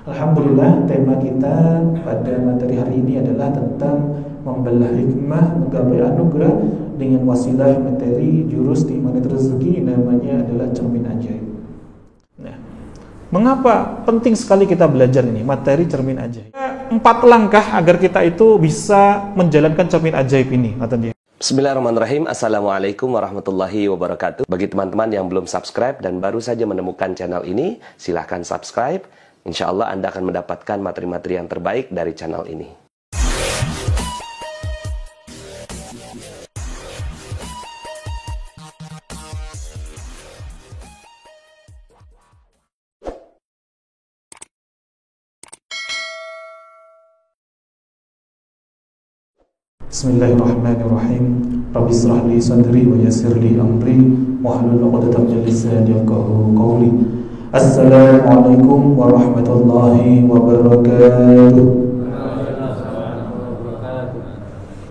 Alhamdulillah, tema kita pada materi hari ini adalah tentang membelah hikmah, menggapai anugerah dengan wasilah materi jurus di magnet rezeki, namanya adalah cermin ajaib. Nah, mengapa penting sekali kita belajar ini, materi cermin ajaib? 4 langkah agar kita itu bisa menjalankan cermin ajaib ini. Bismillahirrahmanirrahim. Assalamualaikum warahmatullahi wabarakatuh. Bagi teman-teman yang belum subscribe dan baru saja menemukan channel ini, silahkan subscribe. Insya Allah Anda akan mendapatkan materi-materi yang terbaik dari channel ini. Bismillahirrahmanirrahim. Rabbi israh li sadri wa yassir li amri wahlul 'uqdatam min lisani yafqahu qawli. Assalamualaikum warahmatullahi wabarakatuh.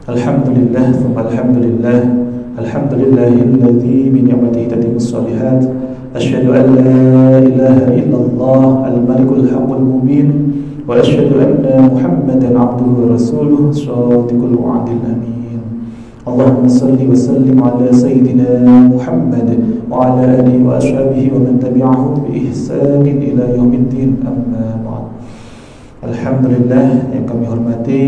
Alhamdulillah, thumma alhamdulillah. Alhamdulillahilladzi bi ni'matihi tatimmus shalihat. Asyhadu an la ilaha illallah al-malikul haqqul mubin. Wa asyhadu anna Muhammadan abduhu wa rasuluh shadiqul wa'dil amin. Allahumma salli wa sallim ala sayyidina Muhammad wa ala alihi wa ashabihi wa man tabi'ahum bi ihsanin ila yaumiddin, amma ba'd. Alhamdulillah, yang kami hormati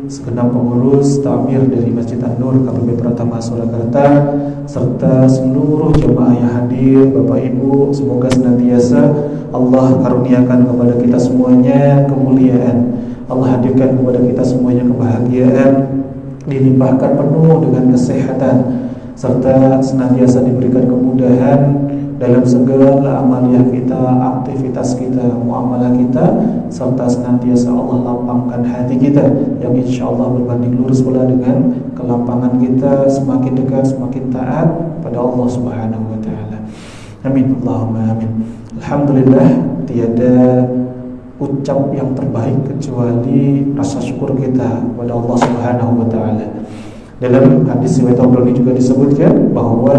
segenap pengurus takmir dari Masjid An-Nur KPP Pratama Surakarta serta seluruh jemaah yang hadir, Bapak Ibu, semoga senantiasa Allah karuniakan kepada kita semuanya kemuliaan. Allah hadirkan kepada kita semuanya kebahagiaan, dilimpahkan penuh dengan kesehatan, serta senantiasa diberikan kemudahan dalam segala amaliyah kita, aktivitas kita, muamalah kita, serta senantiasa Allah lapangkan hati kita yang insya Allah berbanding lurus pula dengan kelampangan kita, semakin dekat, semakin taat pada Allah Subhanahu wa Ta'ala. Amin, Allahumma amin. Alhamdulillah, tiada ucap yang terbaik kecuali rasa syukur kita kepada Allah Subhanahu wa Ta'ala. Dalam hadis riwayat Tabrani juga disebutkan bahwa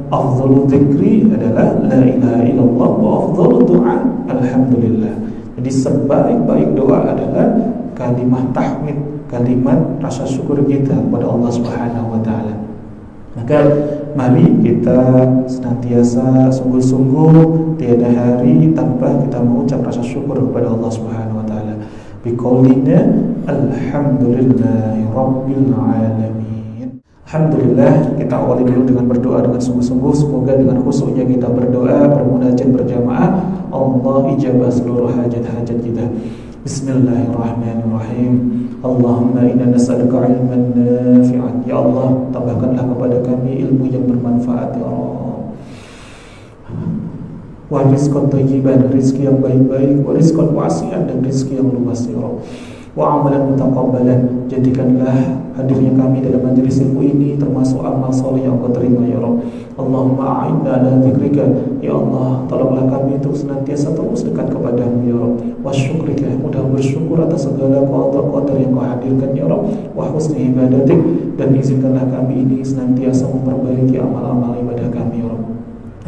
afdhalul dzikri adalah la ilaha illallah wa afdhalud du'a alhamdulillah. Jadi sebaik-baik doa adalah kalimat tahmid, kalimat rasa syukur kita kepada Allah Subhanahu wa Ta'ala. Maka mari kita senantiasa sungguh-sungguh, tiada hari tanpa kita mengucap rasa syukur kepada Allah Subhanahu wa Ta'ala. Biqaulina alhamdulillahi rabbil alamin. Alhamdulillah, kita awali dulu dengan berdoa dengan sungguh-sungguh. Semoga dengan khusyuknya kita berdoa, bermunajat berjamaah, Allah ijabah seluruh hajat-hajat kita. Bismillahirrahmanirrahim. Allahumma inna nas'aluka ilman nafi'an. Ya Allah, tambahkanlah kepada kami ilmu yang bermanfaat, ya Allah. Wa rizqan thayyiban, rezeki yang baik-baik, wa rizqan wasi'an, dan rezeki yang luas, ya Allah. Wa amalan mutaqabbalan, jadikanlah hadirnya kami dalam majelis ilmu ini termasuk amal soleh yang Kau terima, ya Rabb. Allahumma a'inna ala dzikrika, ya Allah, tolonglah kami untuk senantiasa terus dekat kepadamu, ya Rabb. Wa syukrika, mudah bersyukur atas segala qada-qadar yang Kau hadirkan, ya Rabb. Wa husni ibadatik, dan izinkanlah kami ini senantiasa memperbaiki amal-amal ibadah kami, ya Rabb.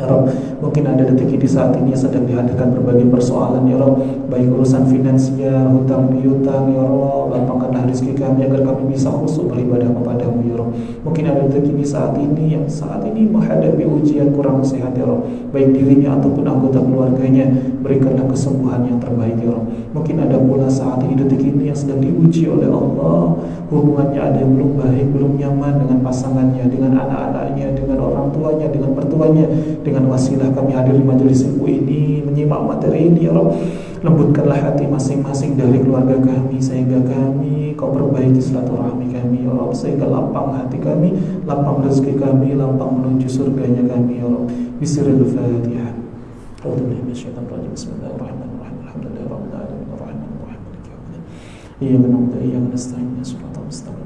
Ya Rabb, mungkin ada detik di saat ini sedang dihadirkan berbagai persoalan, ya Rabb, baik urusan finansial, hutang piutang, ya Rabb. Lapangkanlah rezeki kami agar kami bisa khusyuk beribadah kepadamu, ya Rabb. Mungkin ada detik di saat ini yang saat ini menghadapi ujian kurang sehat, ya Rabb, baik dirinya ataupun anggota keluarganya, berikanlah kesembuhan yang terbaik, ya Rabb. Mungkin ada pula saat ini detik ini yang sedang diuji oleh Allah, hubungannya ada yang belum baik, belum nyaman dengan pasangannya, dengan anak-anaknya, dengan orang tuanya, dengan mertuanya. Dengan wasilah kami hadir di majelis ilmu ini, menyimak materi ini, ya Rabb, lembutkanlah hati masing-masing dari keluarga kami, sehingga kami Kau perbaiki silaturahmi kami, ya Rabb, sehingga lapang hati kami, lapang rezeki kami, lapang menuju surganya kami, ya Rabb. Bismillahil Fatihah. A'udzubillahi minasyaitonir rajim. Bismillahirrahmanirrahim. Alhamdulillahirabbil alamin arrahmanir rahim maliki yaumiddin. Iyyaka na'budu wa iyyaka nasta'in. Shiratal mustaqim.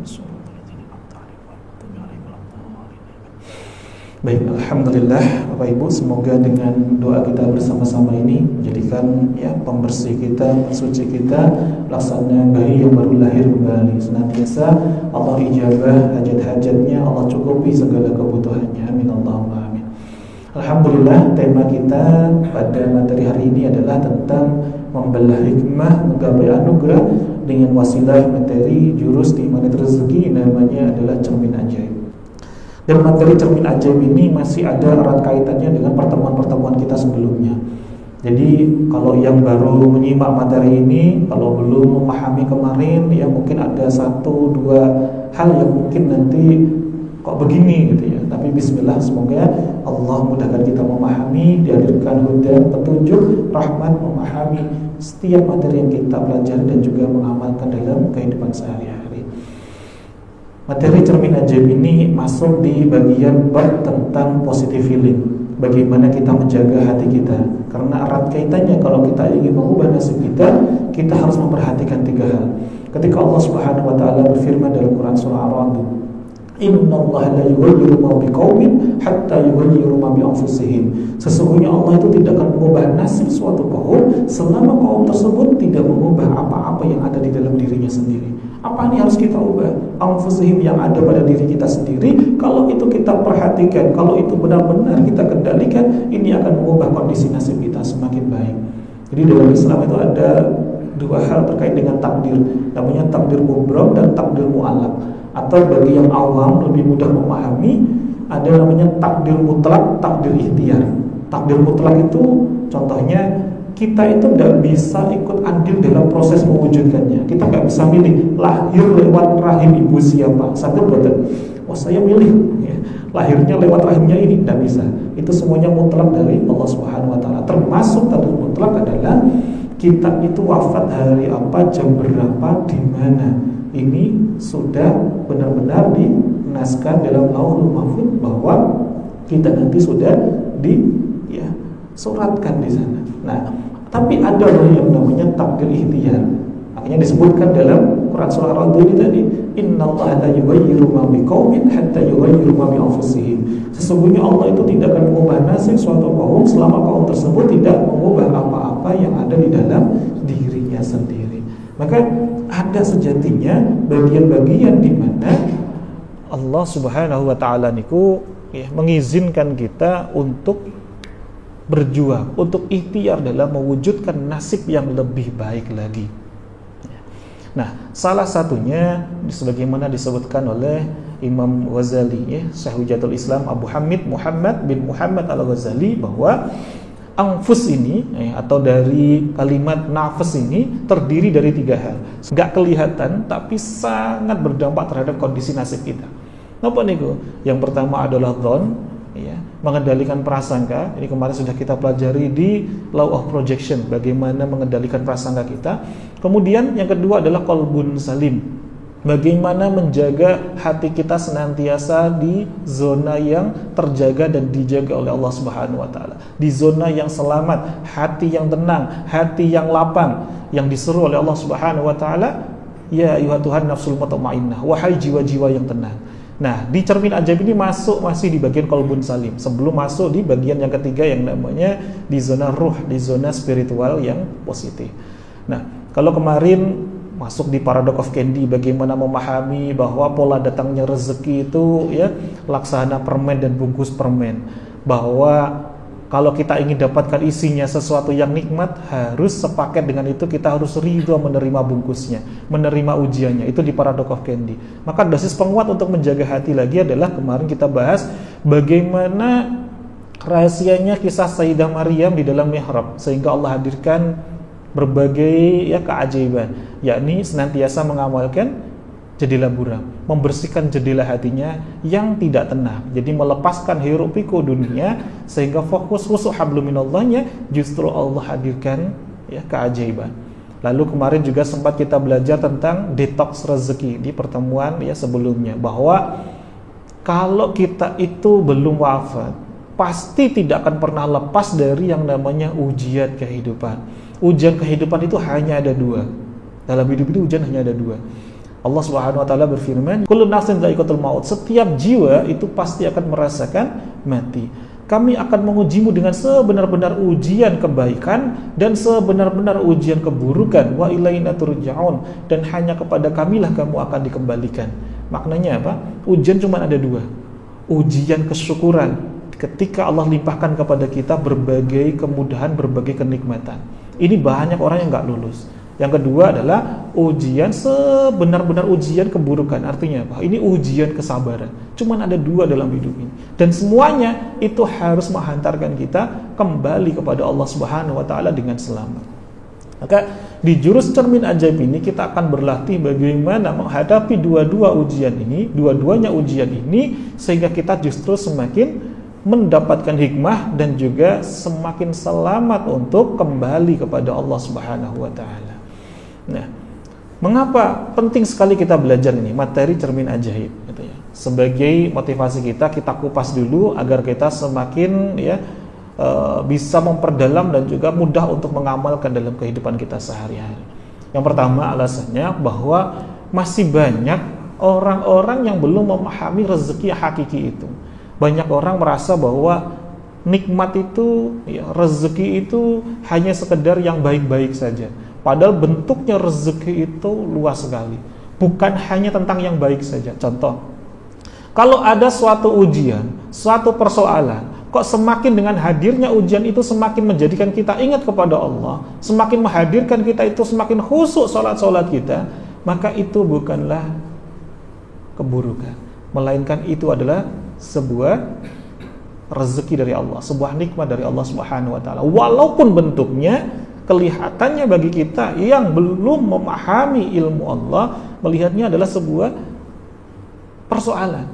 Baik, alhamdulillah Bapak Ibu, semoga dengan doa kita bersama-sama ini menjadikan ya pembersih kita, pensuci kita, laksana bayi yang baru lahir kembali. Senantiasa Allah ijabah hajat-hajatnya, Allah cukupi segala kebutuhannya. Amin Allahumma amin. Alhamdulillah, tema kita pada materi hari ini adalah tentang membelah hikmah, menggapai anugerah dengan wasilah materi jurus di Magnet Rezeki, namanya adalah cermin ajaib. Dan materi cermin ajaib ini masih ada erat kaitannya dengan pertemuan-pertemuan kita sebelumnya. Jadi kalau yang baru menyimak materi ini, kalau belum memahami kemarin, ya mungkin ada 1-2 hal yang mungkin nanti kok begini gitu ya. Tapi bismillah, semoga Allah mudahkan kita memahami, dihadirkan hudan, petunjuk, rahmat, memahami setiap materi yang kita pelajari dan juga mengamalkan dalam kehidupan sehari-hari. Materi cermin ajaib ini masuk di bagian bab tentang positive feeling. Bagaimana kita menjaga hati kita. Karena erat kaitannya kalau kita ingin mengubah nasib kita harus memperhatikan 3 hal. Ketika Allah Subhanahu wa taala berfirman dalam Quran surah Ar-Ra'd, "Innallaha la yughayyiru ma biqaumin hatta yughayyiru ma bi anfusihim." Sesungguhnya Allah itu tidak akan mengubah nasib suatu kaum selama kaum tersebut tidak mengubah apa-apa yang ada di dalam dirinya sendiri. Apa yang harus kita ubah? Anfusihim, yang ada pada diri kita sendiri. Kalau itu kita perhatikan, kalau itu benar-benar kita kendalikan, ini akan mengubah kondisi nasib kita semakin baik. Jadi dalam Islam itu ada 2 hal terkait dengan takdir, namanya takdir mubram dan takdir mu'allaq. Atau bagi yang awam lebih mudah memahami, ada namanya takdir mutlak, takdir ikhtiar. Takdir mutlak itu contohnya kita itu tidak bisa ikut andil dalam proses mewujudkannya. Kita nggak bisa milih lahir lewat rahim ibu siapa. Satu betul. Oh saya milih ya, lahirnya lewat rahimnya ini, tidak bisa. Itu semuanya mutlak dari Allah Subhanahu Wa Taala. Termasuk takdir mutlak adalah kita itu wafat hari apa, jam berapa, di mana. Ini sudah benar-benar dinaskan dalam Lauhul Mahfuz bahwa kita nanti sudah suratkan di sana. Nah, tapi ada yang namanya takdir ikhtiar. Makanya disebutkan dalam Quran surah Ar-Ra'd ini tadi, "Innallaha la yughayyiru ma biqaumin hatta yughayyiru ma bi anfusihim." Sesungguhnya Allah itu tidak akan mengubah nasib suatu kaum selama kaum tersebut tidak mengubah apa-apa yang ada di dalam dirinya sendiri. Maka ada sejatinya bagian-bagian di mana Allah Subhanahu wa taala niku mengizinkan kita untuk berjuang, untuk ikhtiar dalam mewujudkan nasib yang lebih baik lagi. Nah, salah satunya sebagaimana disebutkan oleh Imam Ghazali, Syekh Hujatul Islam Abu Hamid Muhammad bin Muhammad Al-Ghazali, bahwa anfus ini atau dari kalimat nafas ini terdiri dari 3 hal. Nggak kelihatan tapi sangat berdampak terhadap kondisi nasib kita. Apa niku? Yang pertama adalah dhon, mengendalikan prasangka. Ini kemarin sudah kita pelajari di Law of Projection, bagaimana mengendalikan prasangka kita. Kemudian yang kedua adalah qalbun salim, bagaimana menjaga hati kita senantiasa di zona yang terjaga dan dijaga oleh Allah Subhanahu wa taala, di zona yang selamat, hati yang tenang, hati yang lapang, yang diseru oleh Allah Subhanahu wa taala, "Ya ayyuhatuhan nafsul mutmainnah", wahai jiwa-jiwa yang tenang. Nah, di cermin ajaib ini masih di bagian qalbun salim, sebelum masuk di bagian yang ketiga yang namanya di zona ruh, di zona spiritual yang positif. Nah, kalau kemarin masuk di Paradox of Candy, bagaimana memahami bahwa pola datangnya rezeki itu laksana permen dan bungkus permen, bahwa kalau kita ingin dapatkan isinya sesuatu yang nikmat, harus sepaket dengan itu, kita harus ridho menerima bungkusnya, menerima ujiannya. Itu di Paradox of Candy. Maka dosis penguat untuk menjaga hati lagi adalah kemarin kita bahas bagaimana rahasianya kisah Sayyidah Maryam di dalam mihrab, sehingga Allah hadirkan berbagai keajaiban, yakni senantiasa mengamalkan jendela buram, membersihkan jendela hatinya yang tidak tenang. Jadi melepaskan hiruk pikuk dunia sehingga fokus khusyuk hablum minallahnya justru Allah hadirkan keajaiban. Lalu kemarin juga sempat kita belajar tentang detox rezeki di pertemuan sebelumnya, bahwa kalau kita itu belum wafat pasti tidak akan pernah lepas dari yang namanya ujian kehidupan. Ujian kehidupan itu hanya ada 2. Dalam hidup itu ujian hanya ada 2. Allah Subhanahu wa taala berfirman, "Kullu nafsin dha'iqatul maut." Setiap jiwa itu pasti akan merasakan mati. Kami akan mengujimu dengan sebenar-benar ujian kebaikan dan sebenar-benar ujian keburukan. Wa ilaina turja'un, dan hanya kepada kamilah kamu akan dikembalikan. Maknanya apa? Ujian cuma ada 2. Ujian kesyukuran, ketika Allah limpahkan kepada kita berbagai kemudahan, berbagai kenikmatan. Ini banyak orang yang nggak lulus. Yang kedua adalah ujian, sebenar-benar ujian keburukan. Artinya apa? Ini ujian kesabaran. Cuman ada 2 dalam hidup ini. Dan semuanya itu harus menghantarkan kita kembali kepada Allah Subhanahu wa taala dengan selamat. Maka di jurus cermin ajaib ini kita akan berlatih bagaimana menghadapi dua-duanya ujian ini sehingga kita justru semakin mendapatkan hikmah dan juga semakin selamat untuk kembali kepada Allah Subhanahu wa taala. Nah, mengapa penting sekali kita belajar ini materi cermin ajaib gitu ya. Sebagai motivasi kita kupas dulu agar kita semakin bisa memperdalam dan juga mudah untuk mengamalkan dalam kehidupan kita sehari-hari. Yang pertama alasannya bahwa masih banyak orang-orang yang belum memahami rezeki hakiki itu. Banyak orang merasa bahwa nikmat itu, rezeki itu hanya sekedar yang baik-baik saja. Padahal bentuknya rezeki itu luas sekali. Bukan hanya tentang yang baik saja. Contoh, kalau ada suatu ujian, suatu persoalan, kok semakin dengan hadirnya ujian itu semakin menjadikan kita ingat kepada Allah, semakin menghadirkan kita itu semakin khusyuk salat-salat kita, maka itu bukanlah keburukan, melainkan itu adalah sebuah rezeki dari Allah, sebuah nikmat dari Allah Subhanahu wa taala. Walaupun bentuknya kelihatannya bagi kita yang belum memahami ilmu Allah melihatnya adalah sebuah persoalan.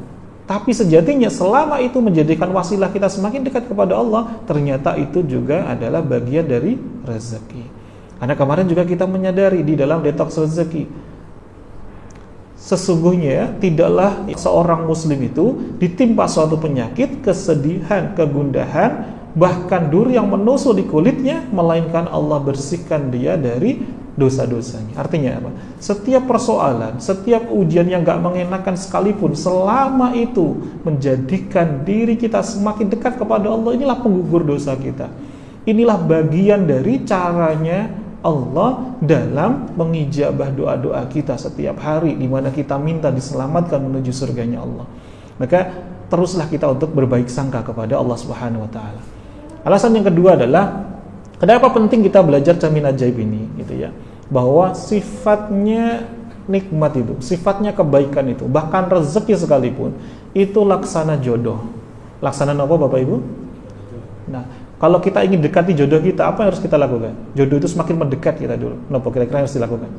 Tapi sejatinya selama itu menjadikan wasilah kita semakin dekat kepada Allah, ternyata itu juga adalah bagian dari rezeki. Karena kemarin juga kita menyadari di dalam detox rezeki, sesungguhnya tidaklah seorang muslim itu ditimpa suatu penyakit, kesedihan, kegundahan, bahkan duri yang menusuk di kulitnya, melainkan Allah bersihkan dia dari dosa-dosanya. Artinya apa? Setiap persoalan, setiap ujian yang gak mengenakan sekalipun, selama itu menjadikan diri kita semakin dekat kepada Allah, inilah penggugur dosa kita. Inilah bagian dari caranya Allah dalam mengijabah doa-doa kita setiap hari, di mana kita minta diselamatkan menuju surganya Allah. Maka teruslah kita untuk berbaik sangka kepada Allah Subhanahu wa taala. Alasan yang kedua adalah kenapa penting kita belajar cermin ajaib ini, gitu ya. Bahwa sifatnya nikmat itu, sifatnya kebaikan itu, bahkan rezeki sekalipun, itu laksana jodoh. Laksana apa Bapak Ibu? Nah, kalau kita ingin dekati jodoh kita, apa yang harus kita lakukan? Jodoh itu semakin mendekat kita dulu. Apa kira-kira yang harus dilakukan?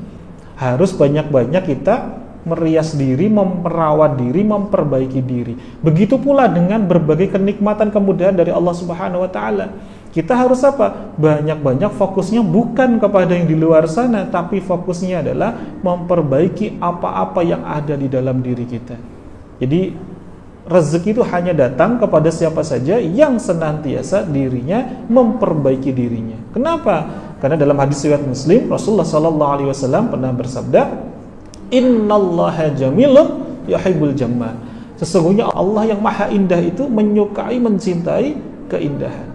Harus banyak-banyak kita merias diri, merawat diri, memperbaiki diri. Begitu pula dengan berbagai kenikmatan kemudahan dari Allah Subhanahu wa taala. Kita harus apa? Banyak-banyak fokusnya bukan kepada yang di luar sana, tapi fokusnya adalah memperbaiki apa-apa yang ada di dalam diri kita. Jadi rezeki itu hanya datang kepada siapa saja yang senantiasa dirinya memperbaiki dirinya. Kenapa? Karena dalam hadis riwayat Muslim, Rasulullah SAW pernah bersabda, Innallaha jamilun yuhibbul jamal. Sesungguhnya Allah yang maha indah itu menyukai, mencintai keindahan.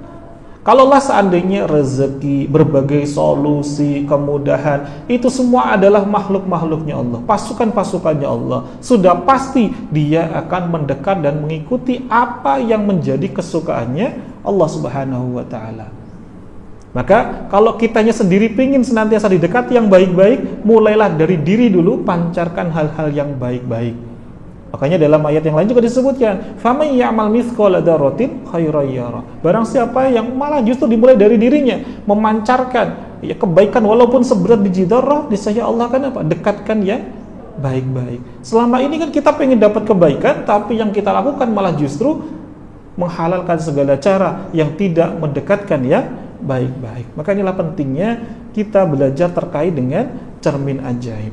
Kalaulah seandainya rezeki, berbagai solusi, kemudahan, itu semua adalah makhluk-makhluknya Allah, pasukan-pasukannya Allah, sudah pasti dia akan mendekat dan mengikuti apa yang menjadi kesukaannya Allah Subhanahu wa ta'ala. Maka kalau kitanya sendiri pingin senantiasa didekati yang baik-baik, mulailah dari diri dulu, pancarkan hal-hal yang baik-baik. Makanya dalam ayat yang lain juga disebutkan, "Faman ya'mal mithqala dzarratin khairan yara." Barang siapa yang malah justru dimulai dari dirinya, memancarkan kebaikan walaupun seberat biji dzarrah, niscaya Allah akan apa? Dekatkan yang baik-baik. Selama ini kan kita pengen dapat kebaikan, tapi yang kita lakukan malah justru menghalalkan segala cara yang tidak mendekatkan yang baik-baik. Maka inilah pentingnya kita belajar terkait dengan cermin ajaib.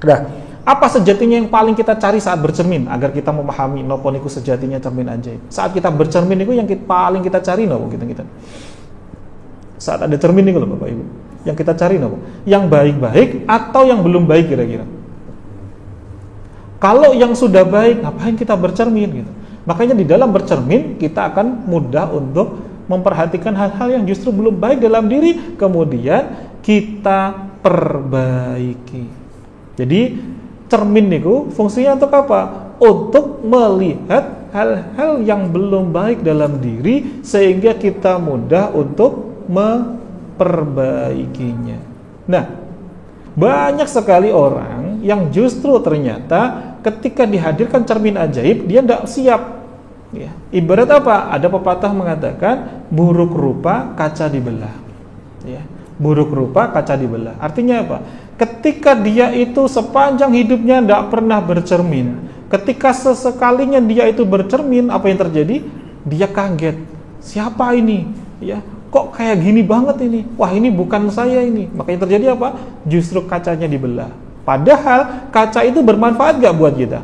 Nah, apa sejatinya yang paling kita cari saat bercermin agar kita memahami nopo niku sejatinya cermin ajaib? Saat kita bercermin itu yang paling kita cari nopo kita. Saat ada cermin niku loh Bapak Ibu. Yang kita cari nopo? Yang baik-baik atau yang belum baik kira-kira? Kalau yang sudah baik, ngapain kita bercermin gitu? Makanya di dalam bercermin kita akan mudah untuk memperhatikan hal-hal yang justru belum baik dalam diri, kemudian kita perbaiki. Jadi cermin niku fungsinya untuk apa? Untuk melihat hal-hal yang belum baik dalam diri sehingga kita mudah untuk memperbaikinya. Nah, banyak sekali orang yang justru ternyata ketika dihadirkan cermin ajaib dia tidak siap. Ya. Ibarat apa? Ada pepatah mengatakan buruk rupa kaca dibelah. Ya. Buruk rupa kaca dibelah. Artinya apa? Ketika dia itu sepanjang hidupnya tidak pernah bercermin, ketika sesekalinya dia itu bercermin, apa yang terjadi? Dia kaget. Siapa ini? Ya, kok kayak gini banget ini? Wah, ini bukan saya ini. Makanya terjadi apa? Justru kacanya dibelah. Padahal kaca itu bermanfaat gak buat kita?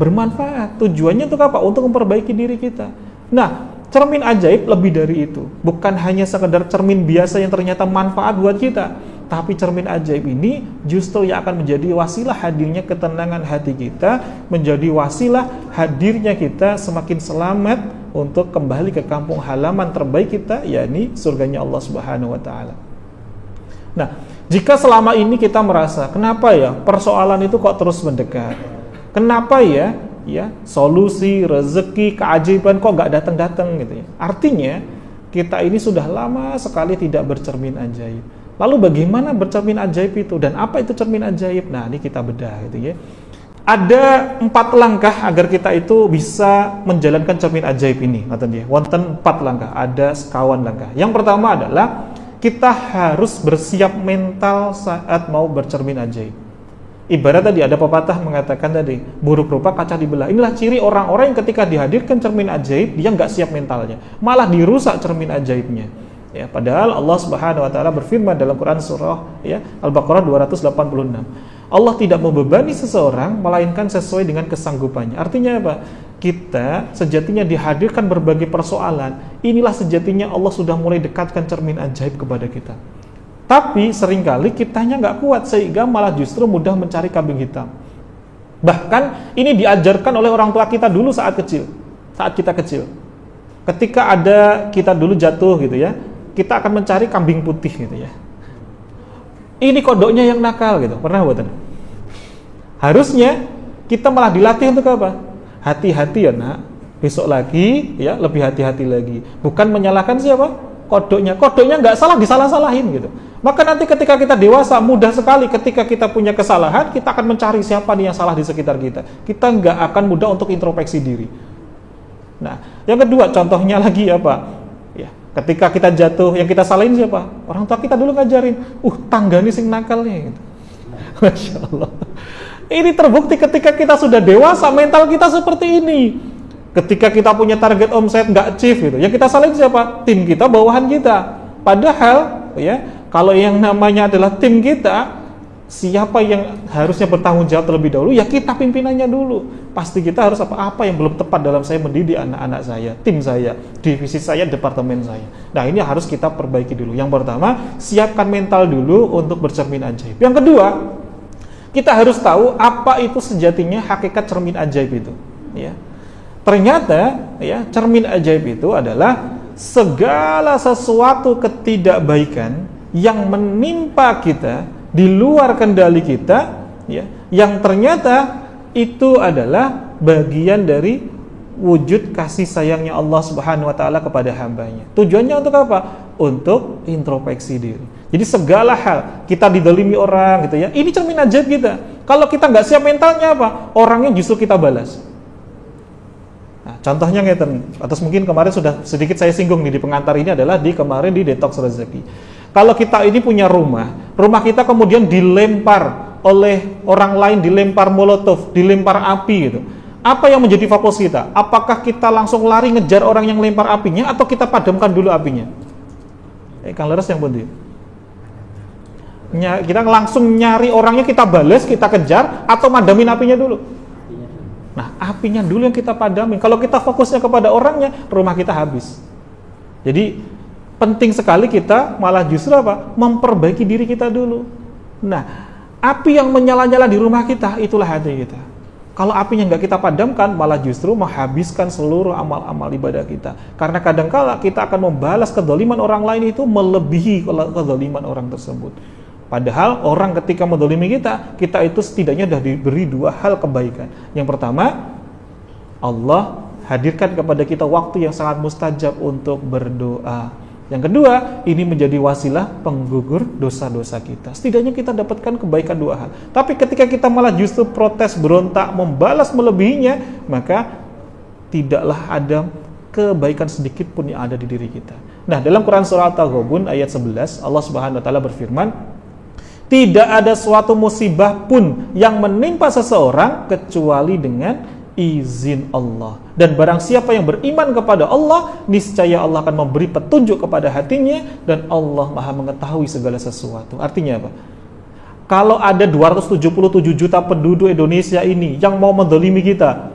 Bermanfaat. Tujuannya untuk apa? Untuk memperbaiki diri kita. Nah, cermin ajaib lebih dari itu. Bukan hanya sekedar cermin biasa yang ternyata manfaat buat kita, tapi cermin ajaib ini justru yang akan menjadi wasilah hadirnya ketenangan hati kita, menjadi wasilah hadirnya kita semakin selamat untuk kembali ke kampung halaman terbaik kita, yakni surganya Allah Subhanahu wa taala. Nah, jika selama ini kita merasa, kenapa ya persoalan itu kok terus mendekat? Kenapa ya solusi, rezeki, keajaiban kok gak datang-datang gitu ya? Artinya kita ini sudah lama sekali tidak bercermin ajaib. Lalu bagaimana bercermin ajaib itu? Dan apa itu cermin ajaib? Nah, ini kita bedah gitu ya. Ada 4 langkah agar kita itu bisa menjalankan cermin ajaib ini. Wonten 4 langkah, ada sekawan langkah. Yang pertama adalah kita harus bersiap mental saat mau bercermin ajaib. Ibarat tadi ada pepatah mengatakan tadi, buruk rupa kaca dibelah. Inilah ciri orang-orang yang ketika dihadirkan cermin ajaib, dia nggak siap mentalnya, malah dirusak cermin ajaibnya. Ya, padahal Allah Subhanahu wa taala berfirman dalam Quran surah Al-Baqarah 286. Allah tidak membebani seseorang melainkan sesuai dengan kesanggupannya. Artinya apa? Kita sejatinya dihadirkan berbagai persoalan. Inilah sejatinya Allah sudah mulai dekatkan cermin ajaib kepada kita. Tapi seringkali kitanya nggak kuat sehingga malah justru mudah mencari kambing hitam. Bahkan ini diajarkan oleh orang tua kita dulu saat kita kecil. Ketika ada kita dulu jatuh gitu ya, kita akan mencari kambing putih gitu ya. Ini kodoknya yang nakal gitu. Pernah buatan? Harusnya kita malah dilatih untuk apa? Hati-hati ya nak. Besok lagi ya lebih hati-hati lagi. Bukan menyalahkan siapa? Kodoknya nggak salah, disalah-salahin gitu. Maka nanti ketika kita dewasa, mudah sekali ketika kita punya kesalahan, kita akan mencari siapa nih yang salah di sekitar kita. Kita nggak akan mudah untuk introspeksi diri. Nah, yang kedua, contohnya lagi apa? Ya, ketika kita jatuh, yang kita salahin siapa? Orang tua kita dulu ngajarin, tangga nih sing nakal nih. Gitu. Masya Allah. Ini terbukti ketika kita sudah dewasa, mental kita seperti ini. Ketika kita punya target omset nggak achieve gitu, yang kita salahin siapa? Tim kita, bawahan kita. Padahal, ya. Kalau yang namanya adalah tim kita, siapa yang harusnya bertanggung jawab terlebih dahulu? Ya kita pimpinannya dulu. Pasti kita harus apa yang belum tepat dalam saya mendidik anak-anak saya, tim saya, divisi saya, departemen saya. Nah, ini harus kita perbaiki dulu. Yang pertama, siapkan mental dulu untuk bercermin ajaib. Yang kedua, kita harus tahu apa itu sejatinya hakikat cermin ajaib itu. Ya. Ternyata, ya, cermin ajaib itu adalah segala sesuatu ketidakbaikan yang menimpa kita di luar kendali kita, ya, yang ternyata itu adalah bagian dari wujud kasih sayangnya Allah Subhanahu wa taala kepada hambanya. Tujuannya untuk apa? Untuk introspeksi diri. Jadi segala hal kita didolimi orang gitu ya, ini cermin ajaib kita. Kalau kita nggak siap mentalnya apa? Orangnya justru kita balas. Nah, contohnya ngeten, atau mungkin kemarin sudah sedikit saya singgung nih di pengantar ini adalah kemarin di detox rezeki. Kalau kita ini punya rumah kita kemudian dilempar oleh orang lain, dilempar molotov, dilempar api gitu. Apa yang menjadi fokus kita? Apakah kita langsung lari ngejar orang yang lempar apinya atau kita padamkan dulu apinya? Kang Leres yang penting. Kita langsung nyari orangnya, kita balas, kita kejar, atau madamin apinya dulu? Nah, apinya dulu yang kita padamin. Kalau kita fokusnya kepada orangnya, rumah kita habis. Jadi penting sekali kita malah justru apa? Memperbaiki diri kita dulu. Nah, api yang menyala-nyala di rumah kita, itulah hati kita. Kalau apinya nggak kita padamkan, malah justru menghabiskan seluruh amal-amal ibadah kita. Karena kadangkala kita akan membalas kedzaliman orang lain itu melebihi kedzaliman orang tersebut. Padahal orang ketika menzalimi kita itu setidaknya sudah diberi 2 hal kebaikan. Yang pertama, Allah hadirkan kepada kita waktu yang sangat mustajab untuk berdoa. Yang kedua, ini menjadi wasilah penggugur dosa-dosa kita. Setidaknya kita dapatkan kebaikan 2 hal. Tapi ketika kita malah justru protes, berontak, membalas melebihinya, maka tidaklah ada kebaikan sedikit pun yang ada di diri kita. Nah, dalam Quran surah At-Taghabun ayat 11, Allah Subhanahu wa taala berfirman, tidak ada suatu musibah pun yang menimpa seseorang kecuali dengan izin Allah. Dan barang siapa yang beriman kepada Allah, niscaya Allah akan memberi petunjuk kepada hatinya, dan Allah Maha mengetahui segala sesuatu. Artinya apa? Kalau ada 277 juta penduduk Indonesia ini yang mau mendolimi kita,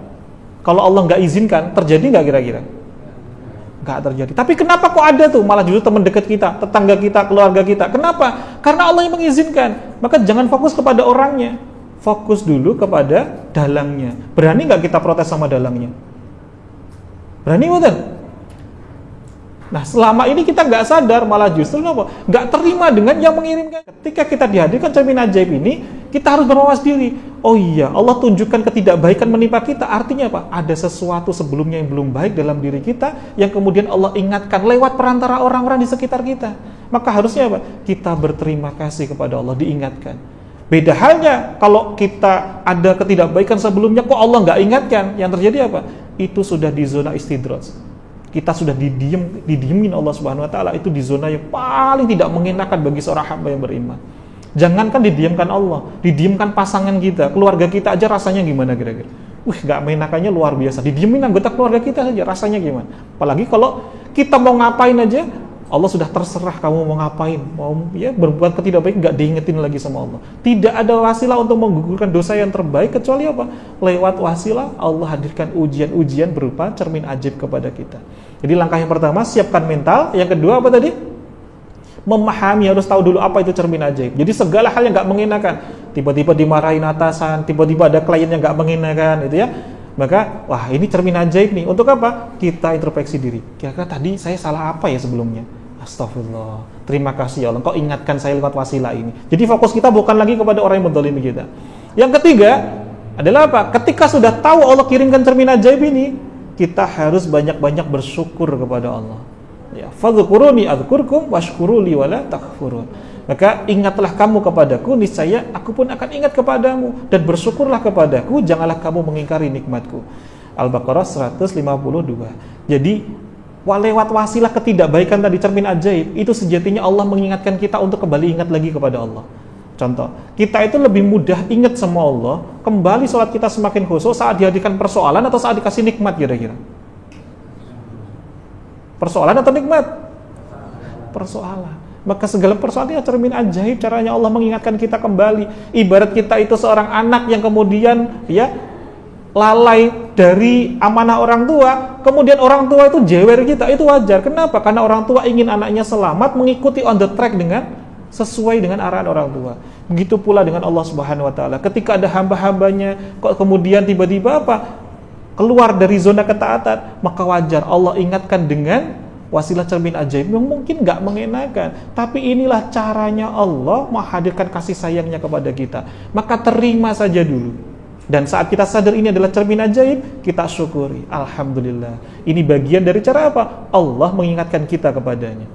kalau Allah nggak izinkan, terjadi nggak kira-kira? Nggak terjadi. Tapi kenapa kok ada tuh? Malah justru teman dekat kita, tetangga kita, keluarga kita. Kenapa? Karena Allah yang mengizinkan. Maka jangan fokus kepada orangnya, fokus dulu kepada dalangnya. Berani nggak kita protes sama dalangnya? Berani betul? Nah, selama ini kita nggak sadar, malah justru nggak terima dengan yang mengirimkan. Ketika kita dihadirkan cermin ajaib ini, kita harus bermawas diri. Oh iya, Allah tunjukkan ketidakbaikan menimpa kita. Artinya apa? Ada sesuatu sebelumnya yang belum baik dalam diri kita, yang kemudian Allah ingatkan lewat perantara orang-orang di sekitar kita. Maka harusnya apa? Kita berterima kasih kepada Allah, diingatkan. Beda halnya kalau kita ada ketidakbaikan sebelumnya, kok Allah nggak ingatkan. Yang terjadi apa? Itu sudah di zona istidraj. Kita sudah didiemin Allah Subhanahu wa taala, itu di zona yang paling tidak mengenakan bagi seorang hamba yang beriman. Jangankan didiamkan Allah, didiamkan pasangan kita, keluarga kita aja rasanya gimana kira-kira? Gak menakannya luar biasa. Didiemin anggota keluarga kita saja rasanya gimana? Apalagi kalau kita mau ngapain aja, Allah sudah terserah kamu mau ngapain, mau ya berbuat ketidakbaik, nggak diingetin lagi sama Allah. Tidak ada wasilah untuk menggugurkan dosa yang terbaik kecuali apa? Lewat wasilah Allah hadirkan ujian-ujian berupa cermin ajaib kepada kita. Jadi langkah yang pertama, siapkan mental. Yang kedua apa tadi? Memahami, harus tahu dulu apa itu cermin ajaib. Jadi segala hal yang nggak mengenakan, tiba-tiba dimarahin atasan, tiba-tiba ada klien yang nggak mengenakan, itu ya. Maka, wah ini cermin ajaib nih. Untuk apa? Kita introspeksi diri. Kira-kira tadi saya salah apa ya sebelumnya? Astagfirullah. Terima kasih ya Allah, Engkau ingatkan saya lewat wasilah ini. Jadi fokus kita bukan lagi kepada orang yang mendolimi kita. Yang ketiga adalah apa? Ketika sudah tahu Allah kirimkan cermin ajaib ini, kita harus banyak-banyak bersyukur kepada Allah. Ya, fadhkuruni adzkurkum washkuruli wala takfurun. Maka ingatlah kamu kepadaku, niscaya aku pun akan ingat kepadamu, dan bersyukurlah kepadaku, janganlah kamu mengingkari nikmatku. Al-Baqarah 152. Jadi lewat wasilah ketidakbaikan tadi cermin ajaib, itu sejatinya Allah mengingatkan kita untuk kembali ingat lagi kepada Allah. Contoh, kita itu lebih mudah ingat sama Allah, kembali sholat kita semakin khusyuk saat dihadirkan persoalan atau saat dikasih nikmat kira-kira? Persoalan atau nikmat? Persoalan. Maka segala persoalan cermin ajaib, caranya Allah mengingatkan kita kembali. Ibarat kita itu seorang anak yang kemudian ya lalai dari amanah orang tua, kemudian orang tua itu jewer kita, itu wajar. Kenapa? Karena orang tua ingin anaknya selamat, mengikuti on the track dengan sesuai dengan arahan orang tua. Begitu pula dengan Allah Subhanahu wa taala. Ketika ada hamba-hambanya kok kemudian tiba-tiba apa? Keluar dari zona ketaatan, maka wajar Allah ingatkan dengan wasilah cermin ajaib yang mungkin gak mengenakan, tapi inilah caranya Allah menghadirkan kasih sayangnya kepada kita. Maka terima saja dulu. Dan saat kita sadar ini adalah cermin ajaib, kita syukuri. Alhamdulillah. Ini bagian dari cara apa? Allah mengingatkan kita kepadanya.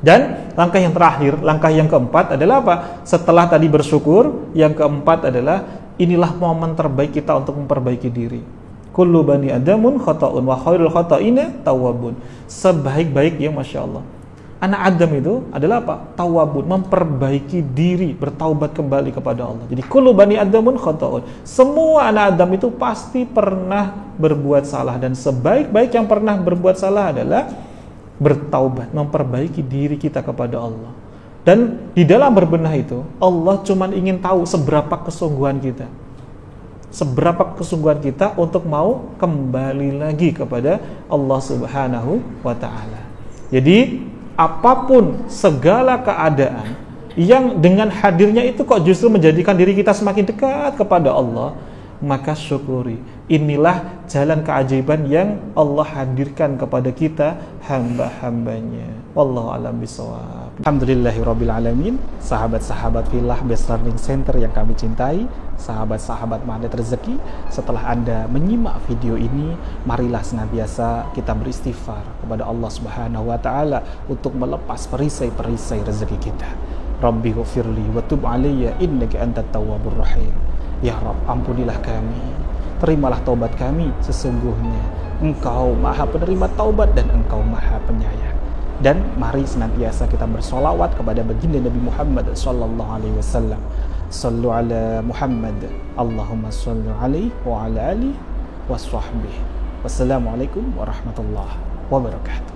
Dan langkah yang terakhir, langkah yang keempat adalah apa? Setelah tadi bersyukur, yang keempat adalah inilah momen terbaik kita untuk memperbaiki diri. Kullu bani adamun khata'un wa khairul khata'ina tawwabun. Sebaik-baik ya Masya Allah, anak Adam itu adalah apa? Tawwabun, memperbaiki diri, bertaubat kembali kepada Allah. Jadi kullu bani adamun khata'un. Semua anak Adam itu pasti pernah berbuat salah, dan sebaik-baik yang pernah berbuat salah adalah bertaubat, memperbaiki diri kita kepada Allah. Dan di dalam berbenah itu, Allah cuma ingin tahu seberapa kesungguhan kita. Seberapa kesungguhan kita untuk mau kembali lagi kepada Allah Subhanahu wa ta'ala. Jadi apapun segala keadaan yang dengan hadirnya itu kok justru menjadikan diri kita semakin dekat kepada Allah, maka syukuri. Inilah jalan keajaiban yang Allah hadirkan kepada kita hamba-hambanya. Wallahu a'lam bishawab. Alhamdulillahirrabbilalamin. Sahabat-sahabat Filah Best Learning Center yang kami cintai, sahabat-sahabat Magnet Rezeki, setelah Anda menyimak video ini, marilah senantiasa kita beristighfar kepada Allah Subhanahu wa taala untuk melepas perisai-perisai rezeki kita. Rabbi ghfirli wa tub alayya innaka antat tawwabur rahim. Ya Rabb, ampunilah kami, terimalah taubat kami, sesungguhnya Engkau Maha Penerima taubat dan Engkau Maha Penyayang. Dan mari senantiasa kita bersolawat kepada baginda Nabi Muhammad sallallahu alaihi wasallam. Sallu ala Muhammad, Allahumma salli alaihi wa ala alihi wa sahbihi. Wassalamualaikum warahmatullahi wabarakatuh.